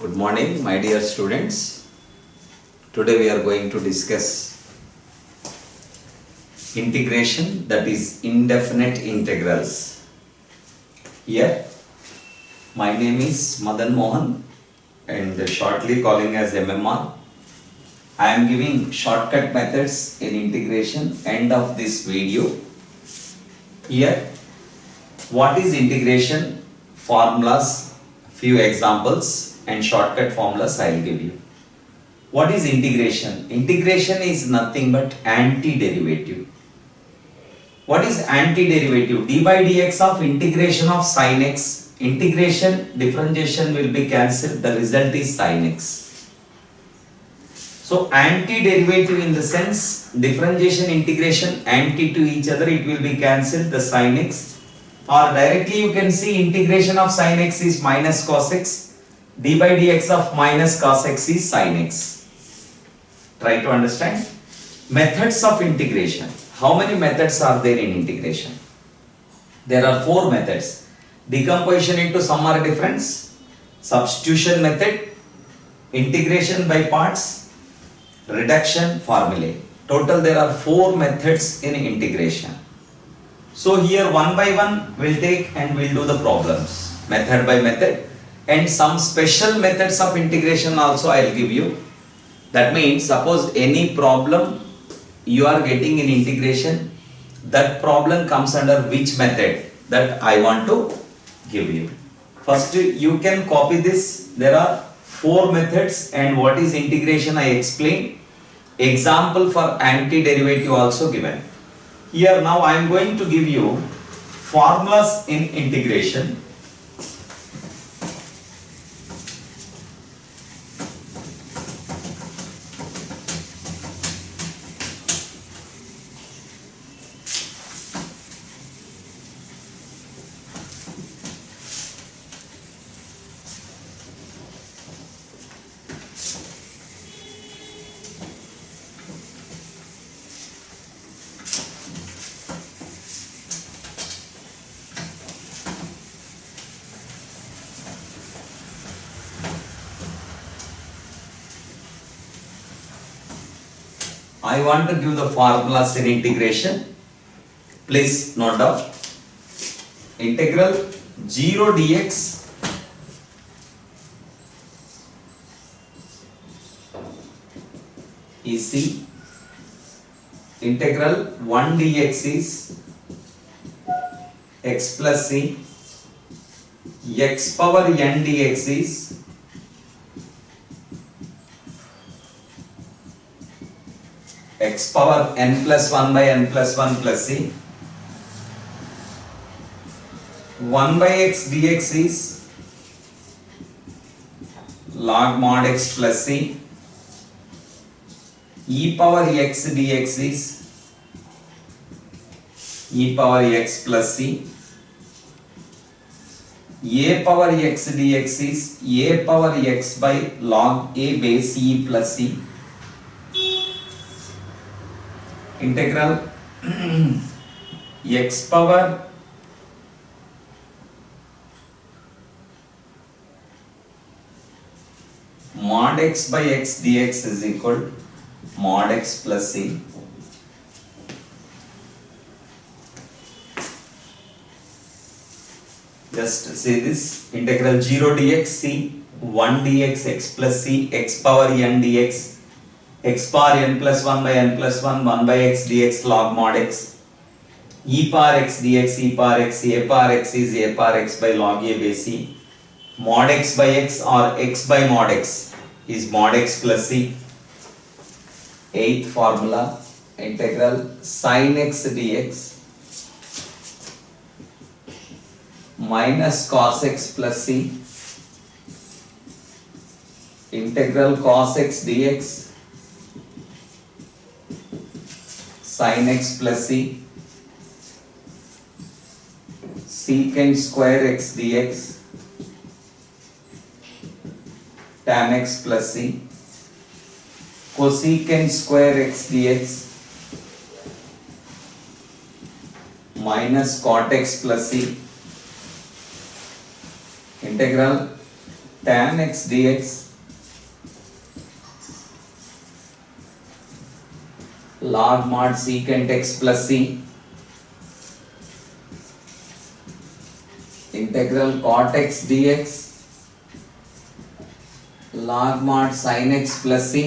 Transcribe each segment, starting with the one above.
Good morning, my dear students. Today we are going to discuss integration, that is indefinite integrals. Here, my name is Madan Mohan and shortly calling as MMR. I am giving shortcut methods in integration end of this video. Here, what is integration? Formulas, few examples and shortcut formulas I will give you. What is integration? Integration is nothing but antiderivative. What is antiderivative? D by dx of integration of sin x. Integration, differentiation will be cancelled. The result is sin x. So antiderivative in the sense differentiation, integration anti to each other, it will be cancelled, the sin x. Or directly you can see integration of sin x is minus cos x. D by dx of minus cos x is sin x. Try to understand. Methods of integration. How many methods are there in integration? There are 4 methods. Decomposition into sum or difference, substitution method, integration by parts, reduction, formulae. Total there are 4 methods in integration. So here one by one we'll take and we'll do the problems, method by method. And some special methods of integration also I will give you. That means suppose any problem you are getting in integration, that problem comes under which method, that I want to give you. First you can copy this. There are 4 methods and what is integration I explained. Example for antiderivative also given. Here now I am going to give you formulas in integration. I want to give the formulas in integration. Please note down. Integral 0 dx is C. Integral 1 dx is x plus C. X power n dx is x power n plus 1 by n plus 1 plus c. 1 by x dx is log mod x plus c. E power x dx is e power x plus c. A power x dx is a power x by log a base e plus c. Integral x power mod x by x dx is equal to mod x plus c. Just see this, integral 0 dx c, 1 dx x plus c, x power n dx, x power n plus 1 by n plus 1, 1 by x dx log mod x, e power x dx, e power x, a power x is a power x by log a base c, mod x by x or x by mod x is mod x plus c. 8th formula, integral sin x dx minus cos x plus c, integral cos x dx sin x plus c, secant square x dx tan x plus c, cosecant square x dx minus cot x plus c, integral tan x dx log mod secant x plus c integral cot x dx log mod sin x plus c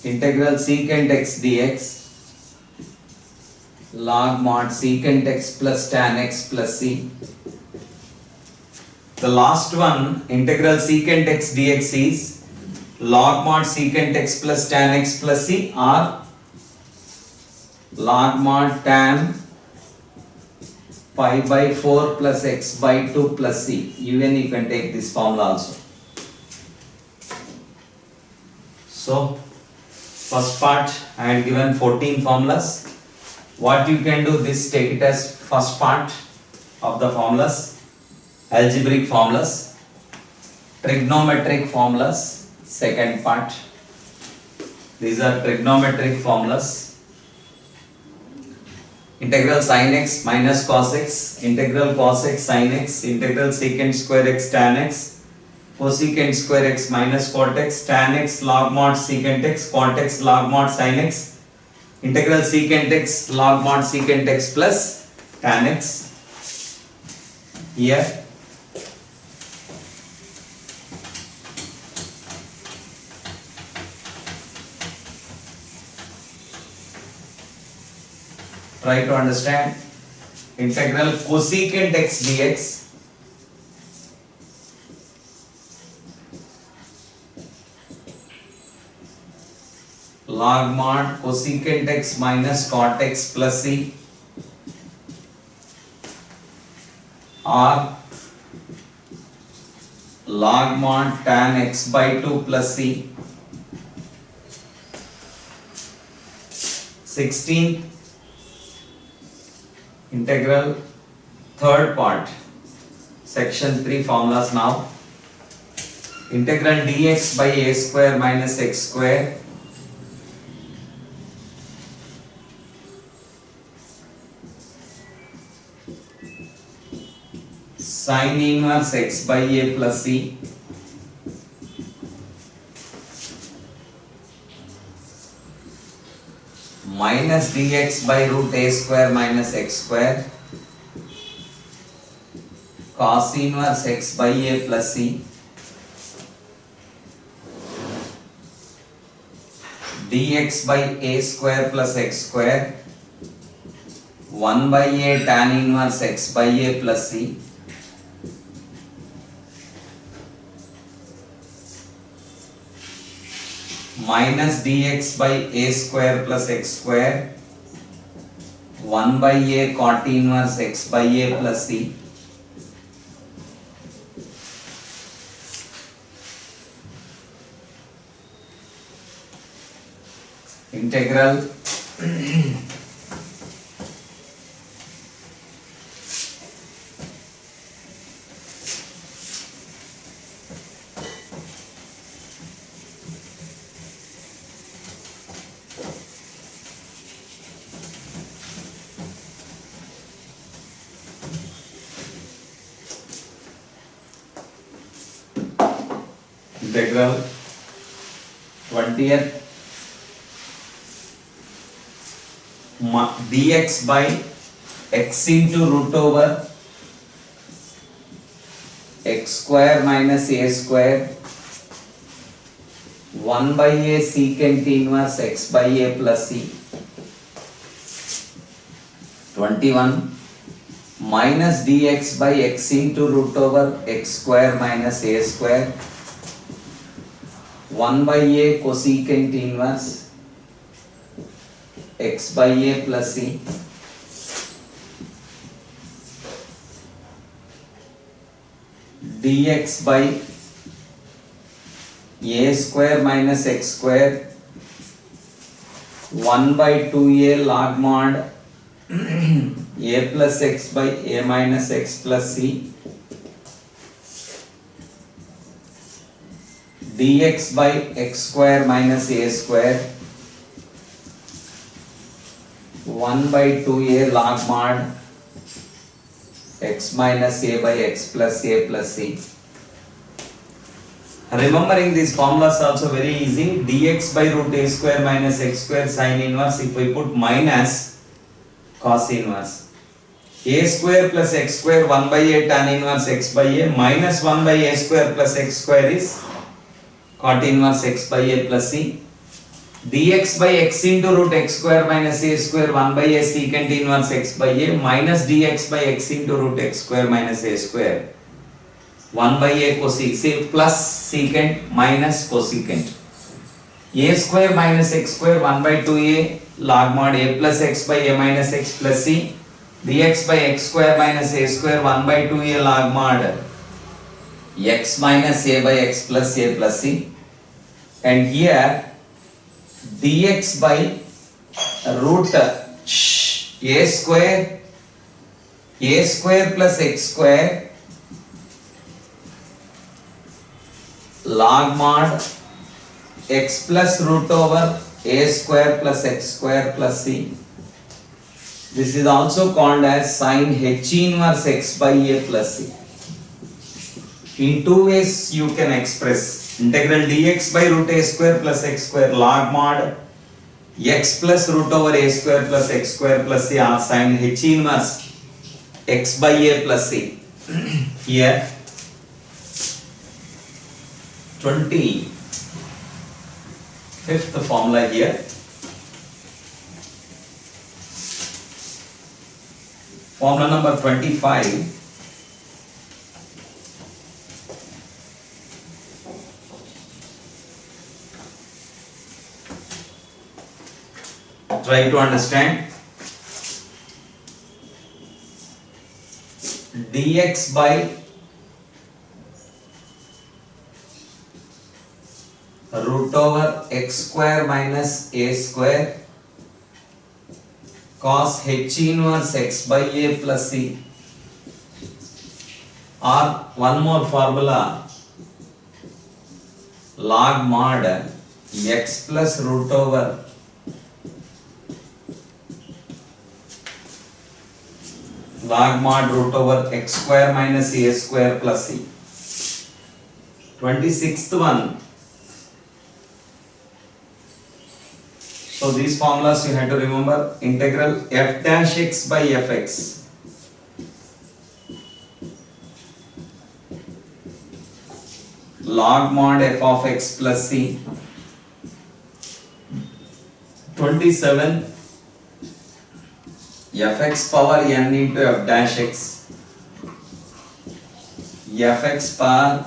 integral secant x dx log mod secant x plus tan x plus c. The last one, integral secant x dx is log mod secant x plus tan x plus c or log mod tan pi by 4 plus x by 2 plus c. Even you can take this formula also. So, first part I had given 14 formulas. What you can do, this take it as first part of the formulas, algebraic formulas, trigonometric formulas, second part. These are trigonometric formulas. Integral sin x minus cos x, integral cos x sin x, integral secant square x tan x, cosecant square x minus cot x, tan x log mod secant x, cot x log mod sin x, integral secant x log mod secant x plus tan x. Here try to understand integral cosecant x dx log mod cosecant x minus cot x plus c or log mod tan x by 2 plus c. 16th integral third part, section 3 formulas now. Integral dx by a square minus x square sin inverse x by a plus c minus dx by root a square minus x square cos inverse x by a plus c dx by a square plus x square 1 by a tan inverse x by a plus c minus dx by a square plus x square 1 by a cot inverse x by a plus c integral integral 20th dx by x into root over x square minus a square 1 by a secant inverse x by a plus c 21 minus dx by x into root over x square minus a square 1 by a cosecant inverse x by a plus c dx by a square minus x square 1 by 2a log mod a plus x by a minus x plus c dx by x square minus a square 1 by 2a log mod x minus a by x plus a plus c. Remembering these formulas also very easy. Dx by root a square minus x square sin inverse. If we put minus cos inverse. A square plus x square 1 by a tan inverse x by a minus 1 by a square plus x square is cot inverse x by a plus c. Dx by x into root x square minus a square 1 by a secant inverse x by a minus dx by x into root x square minus a square 1 by a cosecant plus secant minus cosecant. A square minus x square 1 by 2a log mod a plus x by a minus x plus c. Dx by x square minus a square 1 by 2a log mod x minus a by x plus c. And here dx by root a square plus x square log mod x plus root over a square plus x square plus c. This is also called as sin h inverse x by a plus c. In two ways you can express integral dx by root a square plus x square log mod x plus root over a square plus x square plus c or sin h inverse x by a plus c. Here 25th formula here. Formula number 25. Try to understand. Dx by root over x square minus a square cos h inverse x by a plus c, or one more formula log mod x plus root over log mod root over x square minus a square plus c. 26th one. So these formulas you have to remember. Integral f dash x by fx log mod f of x plus c. 27 fx power n into f dash x, fx power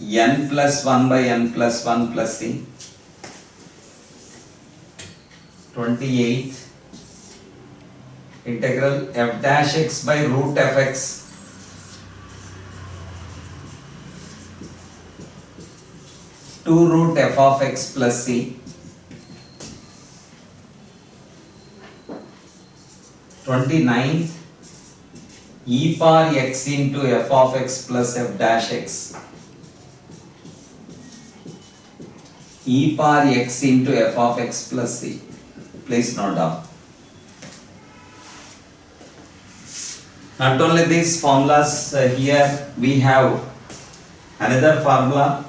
n plus 1 by n plus 1 plus c. 28 integral f dash x by root fx to root f of x plus c. 29 e power x into f of x plus f dash x, e power x into f of x plus c. Please note down. Not only these formulas, here we have another formula,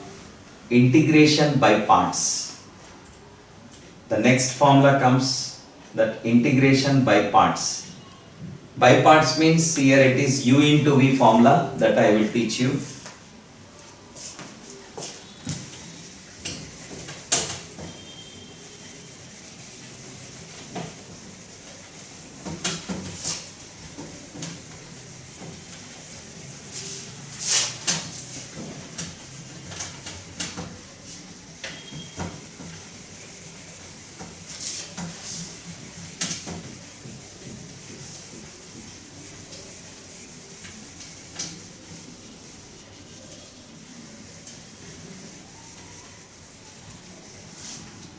integration by parts. The next formula comes, that integration by parts. By parts means here it is u into v formula that I will teach you.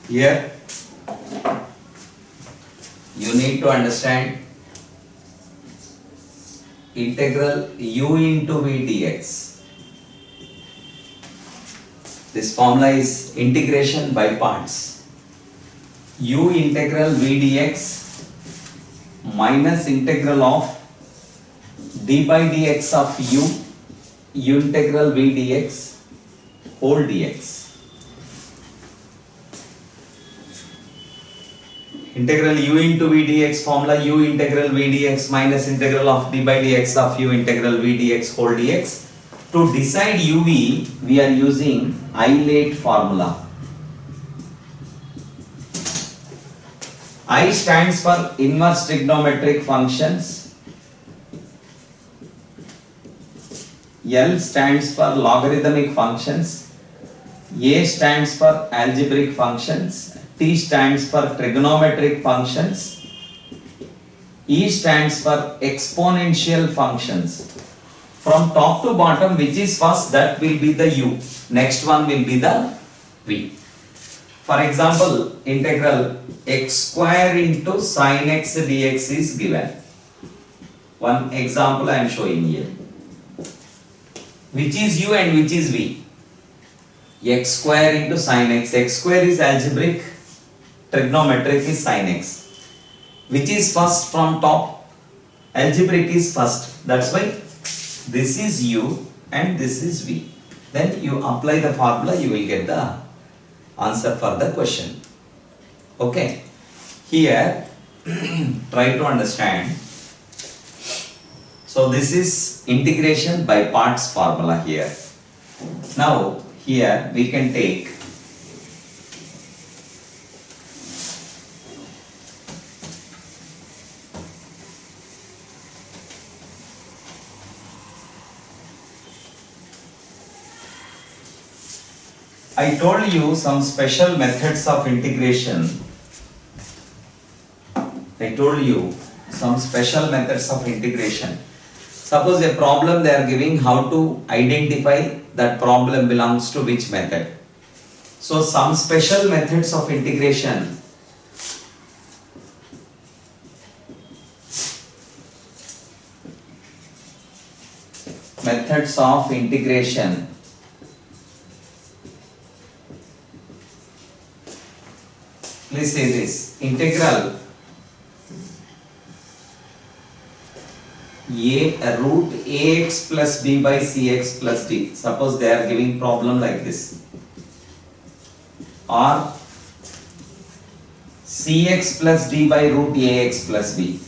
Here you need to understand integral u into v dx. This formula is integration by parts. U integral v dx minus integral of d by dx of u integral v dx whole dx. Integral u into v dx formula u integral v dx minus integral of d by dx of u integral v dx whole dx. To decide uv, we are using Eilert formula. I stands for inverse trigonometric functions. L stands for logarithmic functions. A stands for algebraic functions. T stands for trigonometric functions. E stands for exponential functions. From top to bottom, which is first, that will be the u. Next one will be the v. For example, integral x square into sin x dx is given. One example I am showing here. Which is u and which is v? X square into sin x. X square is algebraic, trigonometric is sin x. Which is first from top? Algebraic is first. That's why this is u and this is v. Then you apply the formula, you will get the answer for the question. Okay. Here, try to understand. So this is integration by parts formula here. Now, here we can take I told you some special methods of integration. I told you some special methods of integration. Suppose a problem they are giving, how to identify that problem belongs to which method. So some special methods of integration. Methods of integration. Please say this. Integral a root ax plus b by cx plus d. Suppose they are giving problem like this. Or cx plus d by root ax plus b.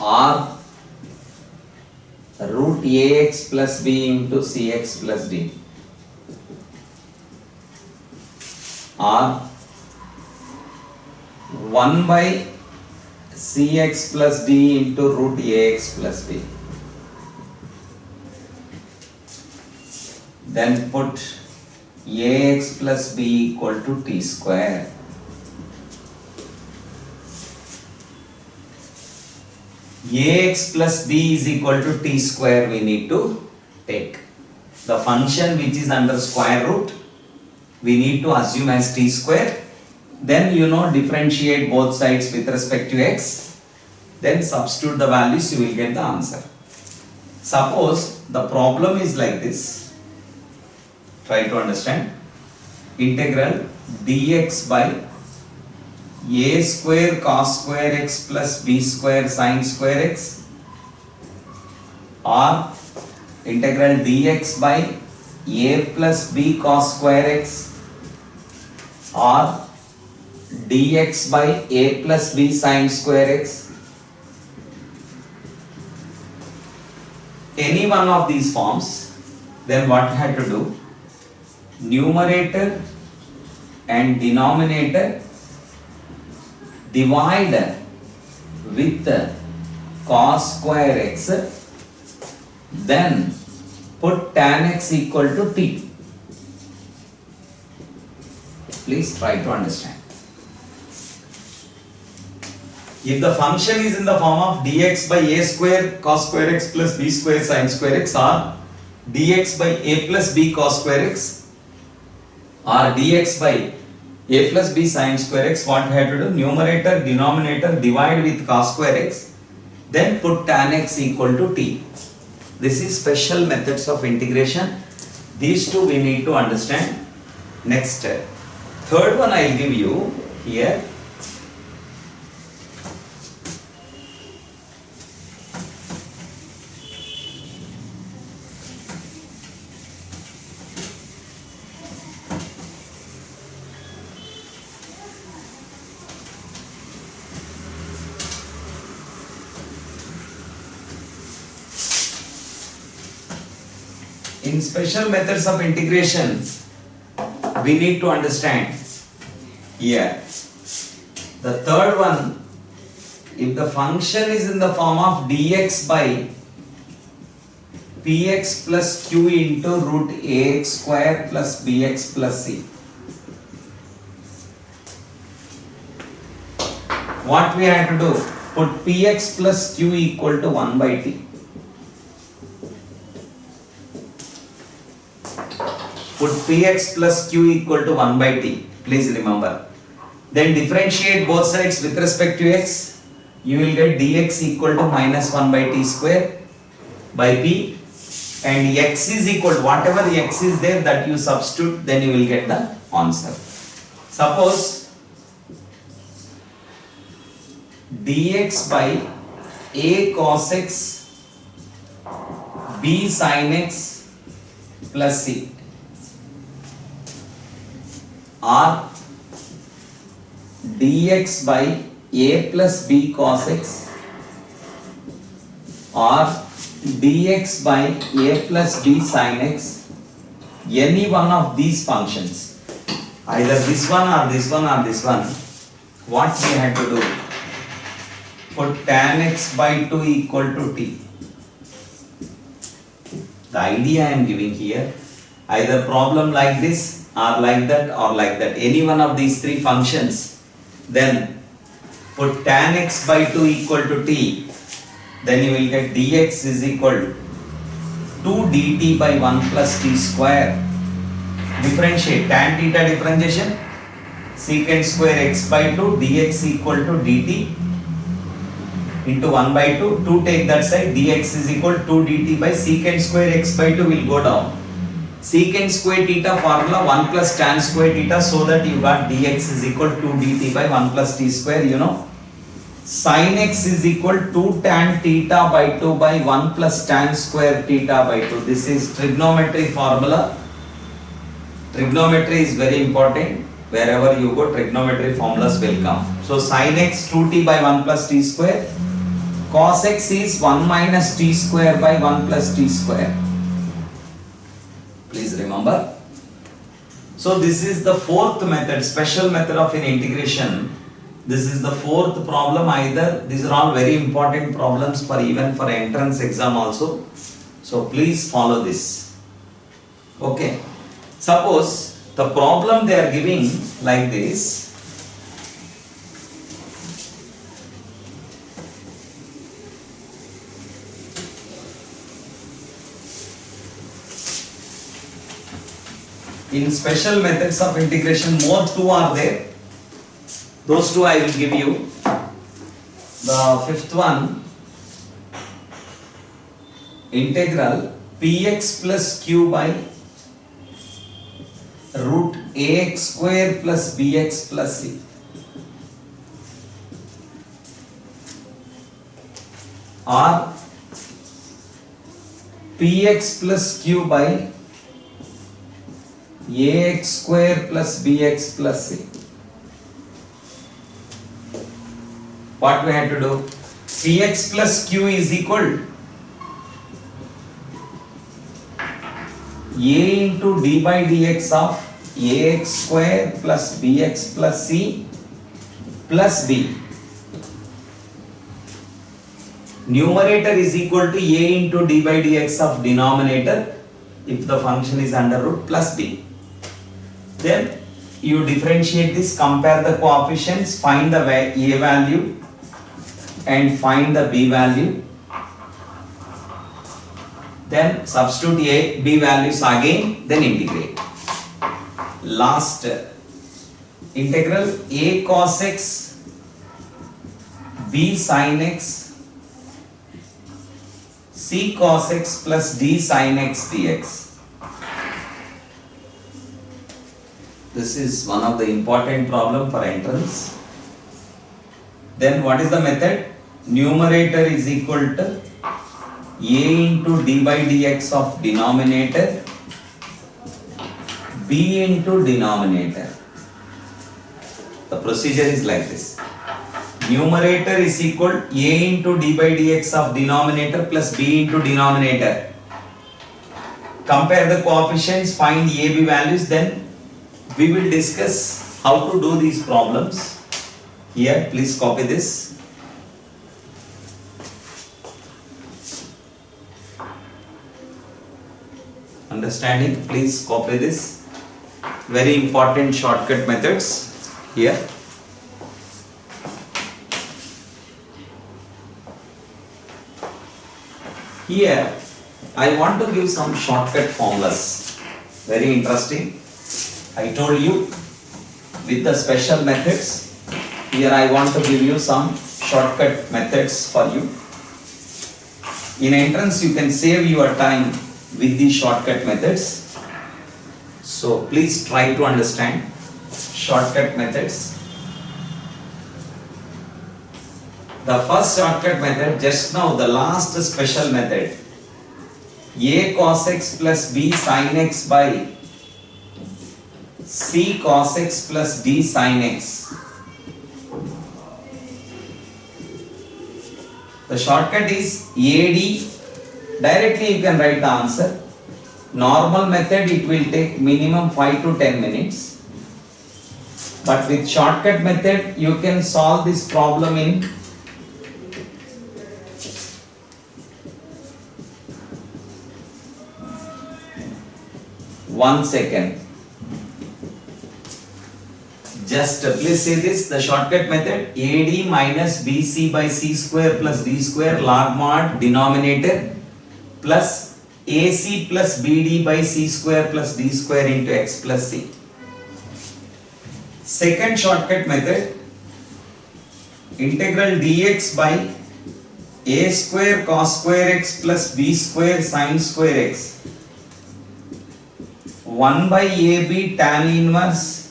Or root ax plus b into cx plus d. Or 1 by cx plus d into root ax plus b. Then put ax plus b equal to t square. Ax plus b is equal to t square we need to take. The function which is under square root we need to assume as t square. Then differentiate both sides with respect to x. Then substitute the values, you will get the answer. Suppose the problem is like this. Try to understand. Integral dx by a square cos square x plus b square sin square x, or integral dx by a plus b cos square x, or dx by a plus b sin square x. Any one of these forms, then what I had to do? Numerator and denominator divide with cos square x, then put tan x equal to t. Please try to understand. If the function is in the form of dx by a square cos square x plus b square sin square x, or dx by a plus b cos square x, or dx by a plus b sin square x, what I have to do? Numerator, denominator divide with cos square x, then put tan x equal to t. This is special methods of integration. These two we need to understand. Next, third one I will give you here. In special methods of integration, we need to understand here. The third one, if the function is in the form of dx by px plus q into root ax square plus bx plus c. What we have to do? Put px plus q equal to 1 by t. Put px plus q equal to 1 by t. Please remember. Then differentiate both sides with respect to x. You will get dx equal to minus 1 by t square by p. And x is equal to whatever x is there, that you substitute, then you will get the answer. Suppose dx by a cos x b sin x plus c, or dx by a plus b cos x, or dx by a plus b sin x, any one of these functions, either this one or this one or this one, what we have to do? Put tan x by 2 equal to t. The idea I am giving here, either problem like this or like that or like that, any one of these three functions, then put tan x by 2 equal to t. Then you will get dx is equal to 2 dt by 1 plus t square. Differentiate tan theta differentiation, secant square x by 2 dx equal to dt into 1 by 2. 2 take that side, dx is equal to 2 dt by secant square x by 2 will go down. Secant square theta formula 1 plus tan square theta, so that you got dx is equal to 2 dt by 1 plus t square, you know. Sin x is equal to tan theta by 2 by 1 plus tan square theta by 2. This is trigonometry formula. Trigonometry is very important. Wherever you go, trigonometry formulas will come. So sin x 2t by 1 plus t square. Cos x is 1 minus t square by 1 plus t square. Please remember. So this is the fourth method, special method of an integration. This is the fourth problem. Either these are all very important problems for even for entrance exam also. So please follow this. Okay. Suppose the problem they are giving like this. In special methods of integration, more two are there. Those two I will give you. The fifth one, integral px plus q by root ax square plus bx plus c. Or px plus q by ax square plus bx plus c. What we have to do? Px plus q is equal a into d by dx of ax square plus bx plus c plus b. Numerator is equal to a into d by dx of denominator if the function is under root plus b. Then you differentiate this, compare the coefficients, find the a value and find the b value. Then substitute a, b values again, then integrate. Last integral a cos x b sin x c cos x plus d sin x dx. This is one of the important problem for entrance. Then what is the method? Numerator is equal to a into d by dx of denominator, b into denominator. The procedure is like this. Numerator is equal a into d by dx of denominator plus b into denominator. compare the coefficients, find AB values, then we will discuss how to do these problems. Here, please copy this. Understanding? Please copy this. Very important shortcut methods here. Here, I want to give some shortcut formulas. Very interesting. I told you with the special methods. Here I want to give you some shortcut methods for you. In entrance, you can save your time with these shortcut methods. So please try to understand shortcut methods. The first shortcut method, just now the last special method, A cos x plus B sin x by C cos x plus D sin x. The shortcut is AD. Directly you can write the answer. Normal method it will take minimum 5 to 10 minutes. But with shortcut method you can solve this problem in 1 second. Just please see this, the shortcut method, AD minus BC by C square plus D square log mod denominator plus AC plus BD by C square plus D square into X plus C. Second shortcut method, integral dx by A square cos square X plus B square sin square X 1 by AB tan inverse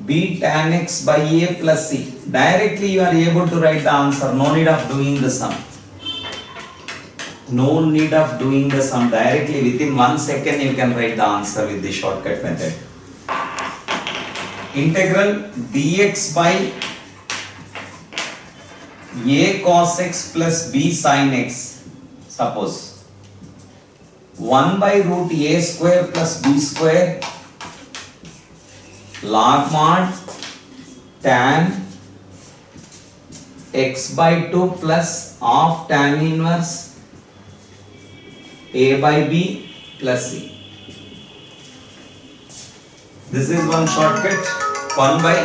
B tan x by A plus C. Directly you are able to write the answer. No need of doing the sum. No need of doing the sum. Directly within 1 second you can write the answer with the shortcut method. Integral dx by A cos x plus B sin x. Suppose 1 by root A square plus B square log mod tan x by 2 plus half tan inverse A by B plus C. This is one shortcut. 1 by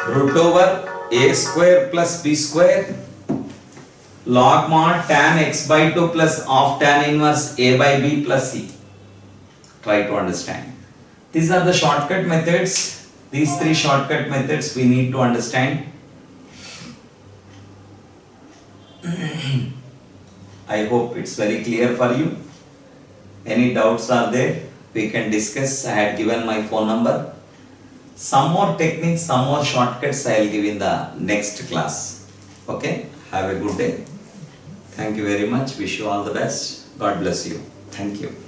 root over A square plus B square log mod tan x by 2 plus half tan inverse A by B plus C. Try to understand. These are the shortcut methods. These three shortcut methods we need to understand. I hope it's very clear for you. Any doubts are there? We can discuss. I had given my phone number. Some more techniques, some more shortcuts I will give in the next class. Okay? Have a good day. Thank you very much. Wish you all the best. God bless you. Thank you.